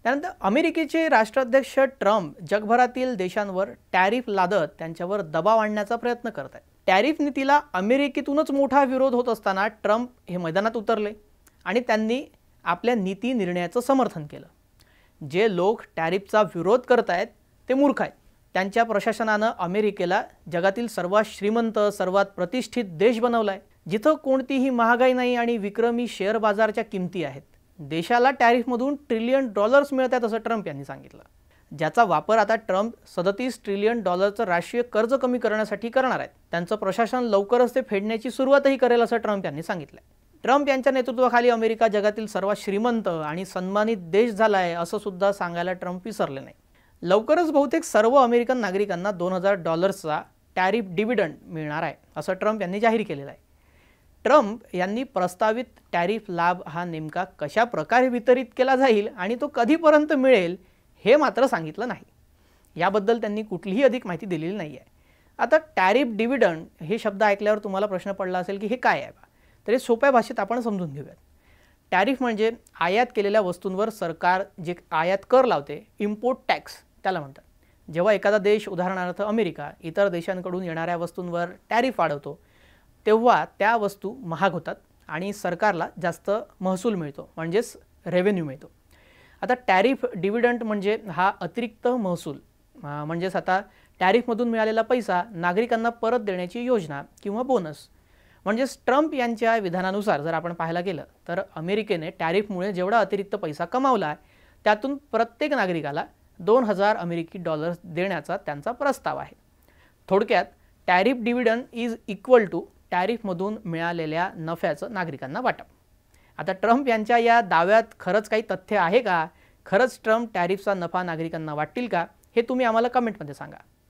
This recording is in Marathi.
त्यानंतर अमेरिकेचे राष्ट्राध्यक्ष ट्रम्प जगभरातील देशांवर टॅरिफ लादत त्यांच्यावर दबाव आणण्याचा प्रयत्न करत आहेत। टॅरिफ नीतीला अमेरिकेतूनच मोठा विरोध होत असताना ट्रम्प हे मैदानात उतरले आणि त्यांनी आपल्या नीती निर्णयाचं समर्थन केलं। जे लोक टॅरिफचा विरोध करत आहेत ते मूर्ख आहेत। त्यांच्या प्रशासनाने अमेरिकेला जगातील सर्वात श्रीमंत सर्वात प्रतिष्ठित देश बनवलाय, जिथे कोणतीही महागाई नाही आणि विक्रमी शेअर बाजाराच्या किमती आहेत। देशाला टॅरिफमधून ट्रिलियन डॉलर्स मिळतात असं ट्रम्प यांनी सांगितलं, ज्याचा वापर आता ट्रम्प 37 ट्रिलियन डॉलरचं राष्ट्रीय कर्ज कमी करण्यासाठी करणार आहेत। त्यांचं प्रशासन लवकरच ते फेडण्याची सुरुवातही करेल असं ट्रम्प यांनी सांगितलं। ट्रम्प यांच्या नेतृत्वाखाली अमेरिका जगातील सर्वात श्रीमंत आणि सन्मानित देश झाला आहे असं सुद्धा सांगायला ट्रम्प विसरले नाही। लवकरच बहुतेक सर्व अमेरिकन नागरिकांना $2000चा टॅरिफ डिव्हिडंड मिळणार आहे असं ट्रम्प यांनी जाहीर केलेलं आहे। ट्रम्प यांनी प्रस्तावित टॅरिफ लाभ हा नेमका कशा प्रकारे वितरित केला जाईल आणि तो कधीपर्यंत मिळेल हे मात्र सांगितलं नाही। याबद्दल त्यांनी कुठलीही अधिक माहिती दिलेली नाही आहे। आता टॅरिफ डिव्हिडंड हे शब्द ऐकल्यावर तुम्हाला प्रश्न पडला असेल की हे काय आहे? तर सोप्या भाषेत आपण समजून घेऊयात। टॅरिफ म्हणजे आयात केलेल्या वस्तूंवर सरकार जे आयात कर लावते, इम्पोर्ट टॅक्स त्याला म्हणतात। जेव्हा एखादा देश उदाहरणार्थ अमेरिका इतर देशांकडून येणाऱ्या वस्तूंवर टॅरिफ वाढवतो तेव्हा त्या वस्तू महाग होतात आणि सरकारला जास्त महसूल मिळतो, म्हणजेच रेव्हेन्यू मिळतो। आता टॅरिफ डिव्हिडंड म्हणजे हा अतिरिक्त महसूल, म्हणजेच आता टॅरिफमधून मिळालेला पैसा नागरिकांना परत देण्याची योजना किंवा बोनस। म्हणजेच ट्रम्प यांच्या विधानानुसार जर आपण पाहायला गेलं तर अमेरिकेने टॅरिफमुळे जेवढा अतिरिक्त पैसा कमावला आहे त्यातून प्रत्येक नागरिकाला $2000 अमेरिकी डॉलर्स देण्याचा त्यांचा प्रस्ताव आहे। थोडक्यात tariff dividend is equal to टॅरिफमधून मिळालेल्या नफ्याचं नागरिकांना वाटप। आता ट्रम्प यांच्या या दाव्यात खरंच काही तथ्य आहे का? खरंच ट्रम्प टॅरिफचा नफा नागरिकांना वाटतील का? हे तुम्ही आम्हाला कमेंटमध्ये सांगा।